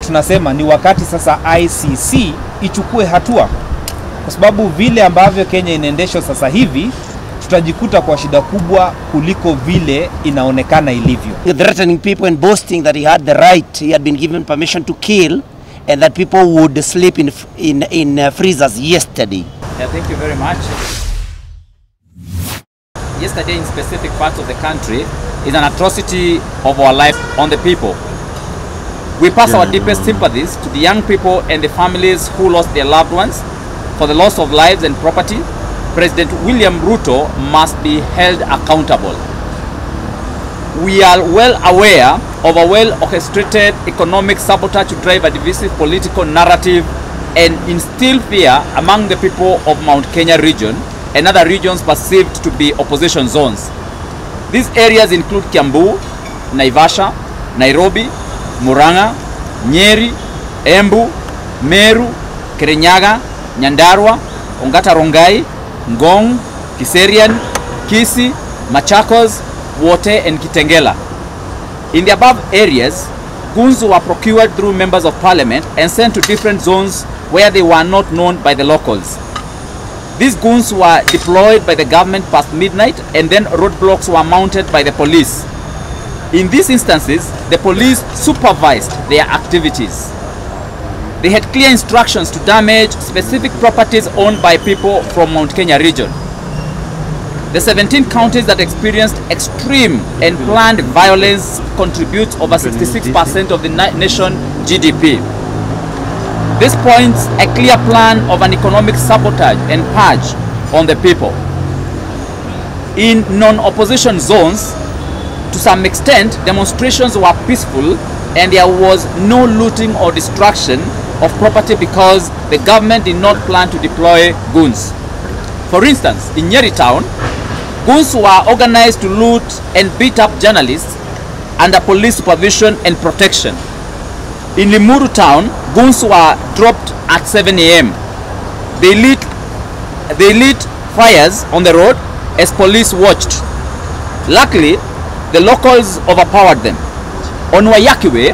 tunasema ni wakati sasa ICC ichukue hatua, kwa sababu vile ambavyo Kenya inaendeshwa sasa hivi tutajikuta kwa shida kubwa kuliko vile inaonekana ilivyo. Threatening people and boasting that he had the right, he had been given permission to kill, and that people would sleep in freezers yesterday. Yeah, thank you very much. Yesterday in specific parts of the country is an atrocity of our life on the people. We pass our deepest sympathies to the young people and the families who lost their loved ones. For the loss of lives and property, President William Ruto must be held accountable. We are well aware of a well-orchestrated economic sabotage to drive a divisive political narrative and instill fear among the people of Mount Kenya region and other regions perceived to be opposition zones. These areas include Kiambu, Naivasha, Nairobi, Murang'a, Nyeri, Embu, Meru, Kirinyaga, Nyandarua, Ongata Rongai, Ngong, Kiserian, Kisii, Machakos, Wote and Kitengela. In the above areas, goons were procured through members of parliament and sent to different zones where they were not known by the locals. These goons were deployed by the government past midnight, and then roadblocks were mounted by the police. In these instances, the police supervised their activities. They had clear instructions to damage specific properties owned by people from Mount Kenya region. The 17 counties that experienced extreme and planned violence contribute over 66% of the nation GDP. This points a clear plan of an economic sabotage and purge on the people. In non-opposition zones, to some extent, demonstrations were peaceful and there was no looting or destruction of property because the government did not plan to deploy goons. For instance, in Nyeri town, goons were organized to loot and beat up journalists under police supervision and protection. In Limuru town, goons were dropped at 7 a.m. They lit fires on the road as police watched. Luckily, the locals overpowered them. On Wayaki Way,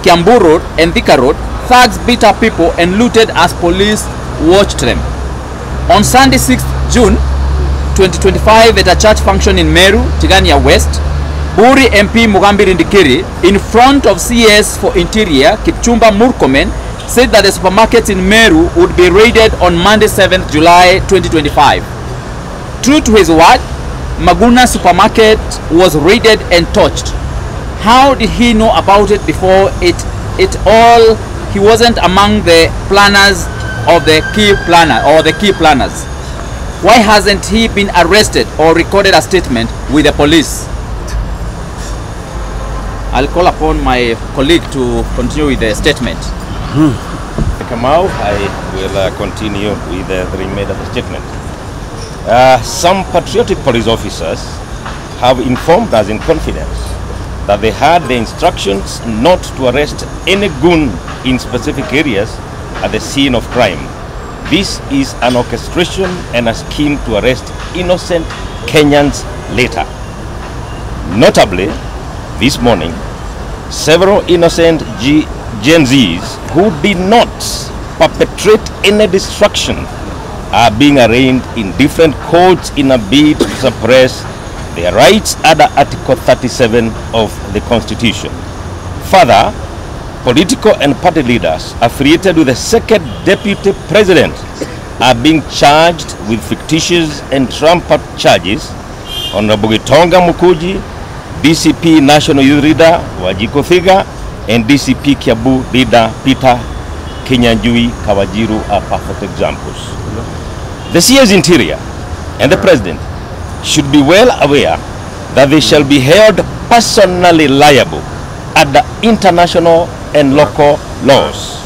Kiambu Road and Thika Road, thugs beat up people and looted as police watched them. On Sunday 6th June 2025 at a church function in Meru, Tigania West, Buri MP Mugambi Rindikiri, in front of CS for Interior, Kipchumba Murkomen, said that the supermarkets in Meru would be raided on Monday 7th July 2025. True to his word, Maguna supermarket was raided and torched. How did he know about it before it all? He wasn't among the planners of the key planners. Why hasn't he been arrested or recorded a statement with the police? I'll call upon my colleague to continue with the statement. Kamau, I will continue with the remainder of the statement. Some patriotic police officers have informed us in confidence that they had the instructions not to arrest any goon in specific areas at the scene of crime. This is an orchestration and a scheme to arrest innocent Kenyans later. Notably, this morning, several innocent Gen Zs who did not perpetrate any destruction are being arraigned in different courts in a bid to suppress their rights under Article 37 of the Constitution. Further, political and party leaders affiliated with the second deputy president are being charged with fictitious and trumped-up charges. Honorable Gitonga Mukuji, DCP National Youth Leader Wajiko Thiga, and DCP Kiabu Leader Peter Kinyanjui Kawajiru are perfect examples. The CS Interior and the President should be well aware that they shall be held personally liable under international and local laws.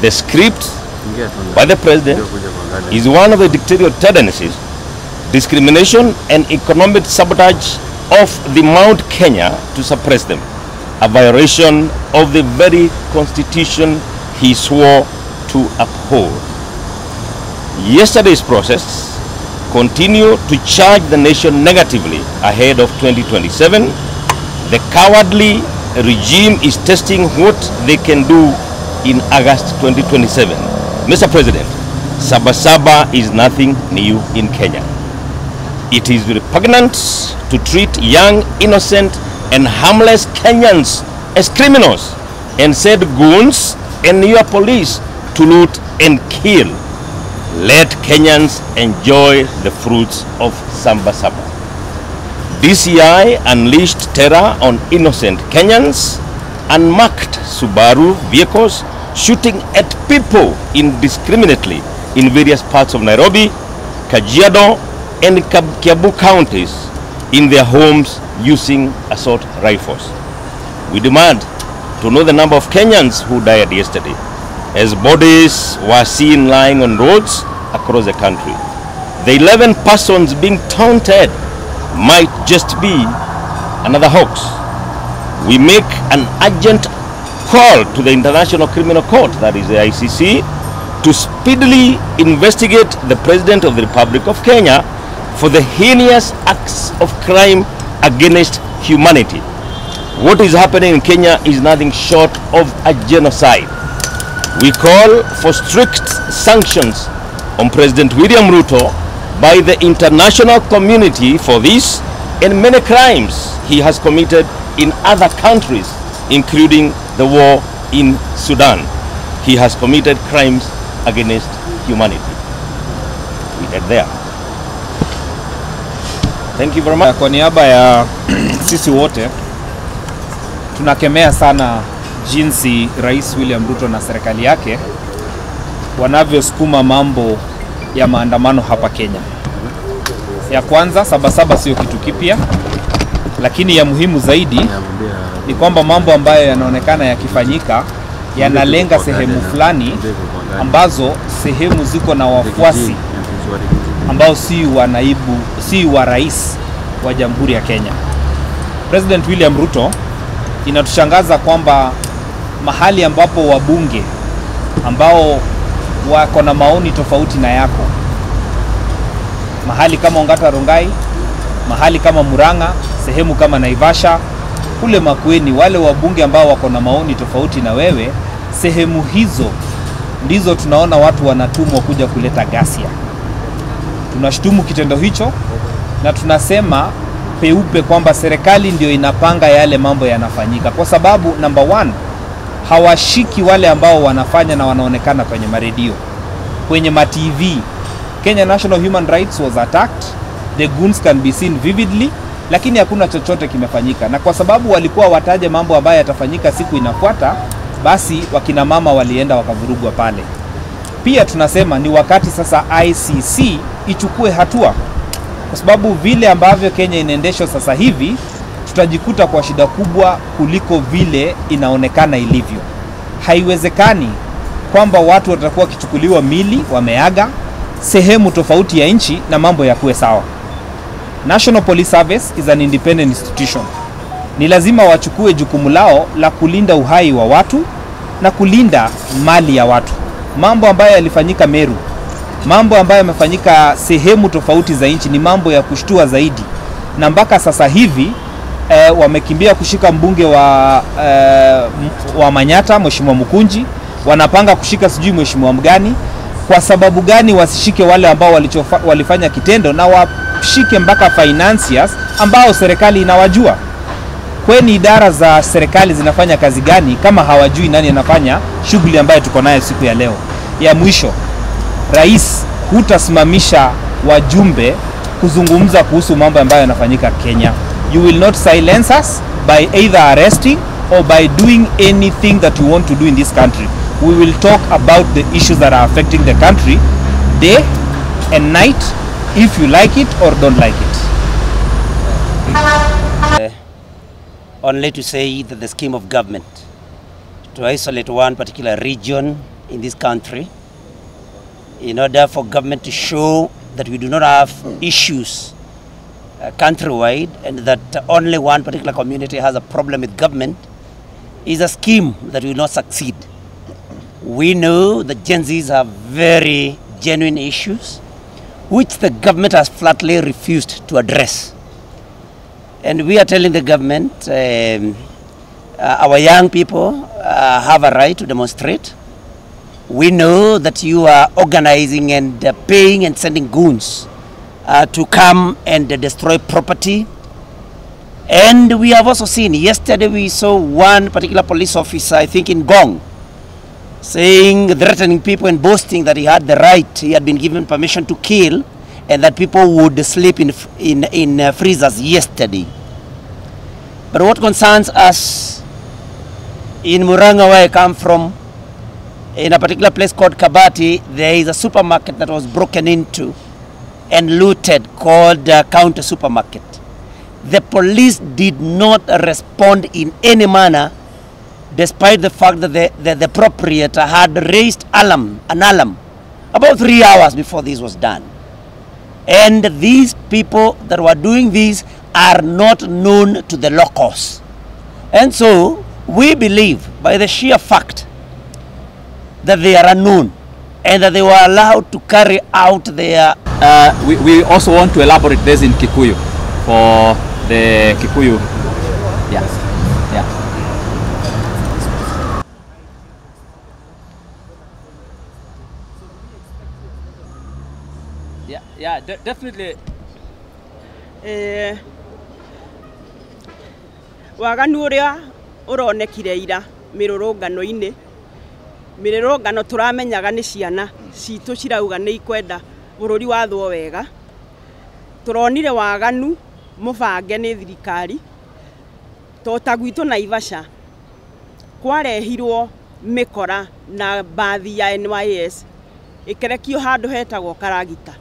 The script by the President is one of the dictatorial tendencies, discrimination and economic sabotage of the Mount Kenya to suppress them, a violation of the very Constitution he swore to uphold. Yesterday's process continue to charge the nation negatively ahead of 2027. The cowardly regime is testing what they can do in August 2027. Mr. President, Sabasaba is nothing new in Kenya. It is repugnant to treat young, innocent, and harmless Kenyans as criminals and send goons and your police to loot and kill. Let Kenyans enjoy the fruits of Sabasaba. DCI unleashed terror on innocent Kenyans, unmarked Subaru vehicles, shooting at people indiscriminately in various parts of Nairobi, Kajiado, and Kiambu counties in their homes using assault rifles. We demand to know the number of Kenyans who died yesterday, as bodies were seen lying on roads across the country. The 11 persons being taunted might just be another hoax. We make an urgent call to the International Criminal Court, that is the ICC, to speedily investigate the President of the Republic of Kenya for the heinous acts of crime against humanity. What is happening in Kenya is nothing short of a genocide. We call for strict sanctions on President William Ruto by the international community for this and many crimes he has committed in other countries, including the war in Sudan. He has committed crimes against humanity. We end there. Thank you very much. Kwa niaba ya sisi wote tunakemea sana jinsi Rais William Ruto na serikali yake wanavyosukuma mambo ya maandamano hapa Kenya. Ya kwanza, Sabasaba sio kitu kipya, lakini ya muhimu zaidi ni kwamba mambo ambayo yanaonekana yakifanyika yanalenga sehemu fulani ambazo sehemu ziko na wafuasi ambao si wa rais wa Jamhuri ya Kenya. President William Ruto, inatushangaza kwamba mahali ambapo wabunge ambao wako na maoni tofauti na yako, mahali kama Ongata Rongai, mahali kama Murang'a, sehemu kama Naivasha, kule Makueni, wale wabunge ambao wako na maoni tofauti na wewe, sehemu hizo ndizo tunaona watu wanatumwa kuja kuleta ghasia. Tunashtumu kitendo hicho na tunasema peupe kwamba serikali ndio inapanga yale mambo yanafanyika, kwa sababu number one, hawashiki wale ambao wanafanya na wanaonekana kwenye maredio, kwenye ma TV. Kenya National Human Rights was attacked, the goons can be seen vividly, lakini hakuna chochote kimefanyika. Na kwa sababu walikuwa wataje mambo ambayo yatafanyika siku inafuata, basi wakina mama walienda wakavurugwa pale. Pia tunasema ni wakati sasa ICC ichukue hatua, kwa sababu vile ambavyo Kenya inaendeshwa sasa hivi tutajikuta kwa shida kubwa kuliko vile inaonekana ilivyo. Haiwezekani kwamba watu watakuwa kichukuliwa mili wameaga sehemu tofauti ya nchi na mambo ya kuwe sawa. National Police Service is an independent institution. Ni lazima wachukue jukumu lao la kulinda uhai wa watu na kulinda mali ya watu. Mambo ambayo yalifanyika Meru, mambo ambayo yamefanyika sehemu tofauti za nchi ni mambo ya kushtua zaidi. Na mpaka sasa hivi wamekimbia kushika mbunge wa Manyata, Mheshimiwa Mukunji, wanapanga kushika sijui mheshimiwa mgani. Kwa sababu gani wasishike wale ambao walifanya kitendo na washike mpaka financiers ambao serikali inawajua? Kweni idara za serikali zinafanya kazi gani kama hawajui nani anafanya shughuli ambayo tuko nayo siku ya leo? Ya mwisho, rais, hutasimamisha wajumbe kuzungumza kuhusu mambo ambayo yanafanyika Kenya. You will not silence us by either arresting or by doing anything that you want to do in this country. We will talk about the issues that are affecting the country day and night, if you like it or don't like it. Only to say that the scheme of government to isolate one particular region in this country in order for government to show that we do not have issues countrywide and that only one particular community has a problem with government is a scheme that will not succeed. We know that Gen Zs have very genuine issues which the government has flatly refused to address. And we are telling the government our young people have a right to demonstrate. We know that you are organizing and paying and sending goons to come and destroy property. And we have also seen, yesterday we saw one particular police officer, I think in Gong, threatening people and boasting that he had the right, he had been given permission to kill, and that people would sleep in freezers yesterday. But what concerns us in Murang'a, where I come from, in a particular place called Kabati, there is a supermarket that was broken into and looted called Counter Supermarket. The police did not respond in any manner, despite the fact that the proprietor had raised an alarm about 3 hours before this was done. And these people that were doing this are not known to the locals. And so we believe, by the sheer fact that they are unknown and that they were allowed to carry out their... We also want to elaborate this in Kikuyu for the Kikuyu. Yeah. Yeah, definitely. Waganu uria uronekire ira mirurungano-ini mirurungano turamenyaga ni ciana citu cirauga ni ikwenda bururi wathwo wega turonire waganu mubange ni thirikari tota gwitu Naivasha kwarehirwo mikora na bathi ya NYS ikerekio handu hetagwo Karagita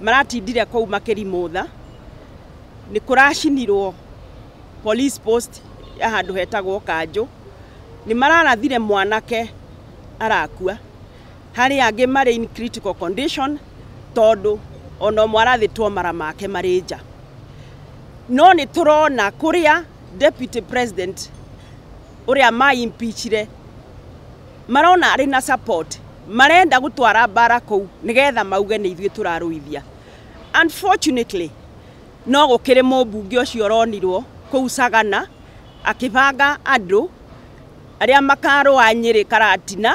maratindire kou makirimutha ni kuracinirwo police post ya handu hetagwo Kanjo ni mararathire mwanake arakua hari angi mari in critical condition tondu ono mwarathitwo mara make marija no ni turona kuria deputy president uria impeachire marona ari na support marenda gutwara bara kou nigetha mauge ni ithuĩ turaruithia. Unfortunately no gukire mũmbunge ucio ronirwo kou Sagana akibanga andu aria makarwa Nyeri Karatina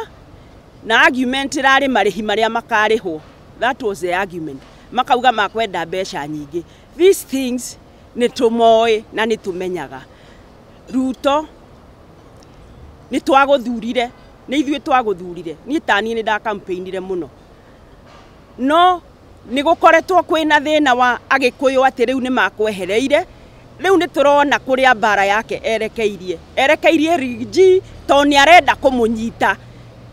na argument rari marihi maria makarihwo. That was the argument. Makauga makwenda mbeca nyingi. These things ni tumoe na ni tumenyaga. Ruto ni twaguthurire ni ithuĩ twaguthurire ni tani ni da campaignire muno no ni gukoretwo kwina thina wa agikuyu ati riu ni makwehereire riu ni turona kuria bara yake erekeirie rigi to ni arenda kumunyita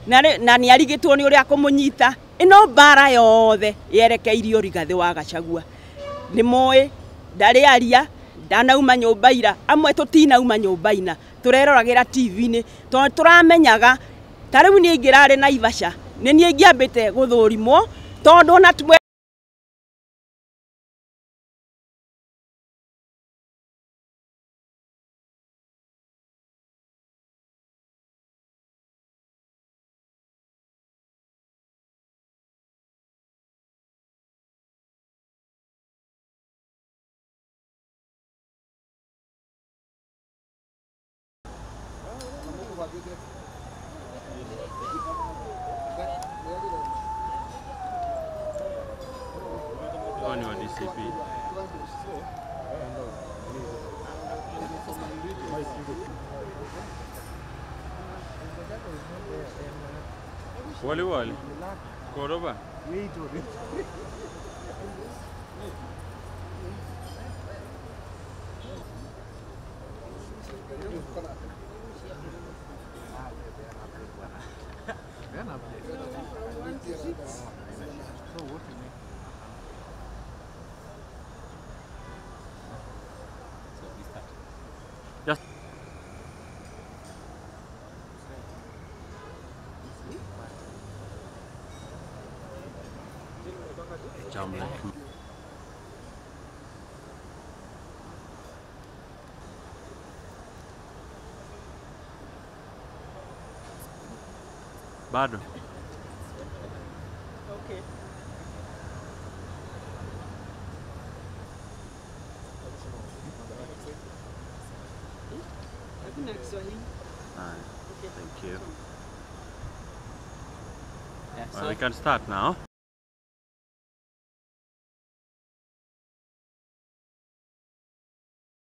na ni arigitwo ni uria kumunyita ino bara yothe yerekeirio Rigathi wa Gachagua ni moe ndari aria ndanauma nyumba ira amwe tutinauma nyumba ina tureroragira TV ni to turamenyaga tariu ni ingirare Naivasha ni ni ingiambite guthurimwo tondu na Ni wa DCP. Wale Koroba. Just bado. Okay. na Kiswahili. Aye. Okay. Thank you. Yeah, Well, we can start now.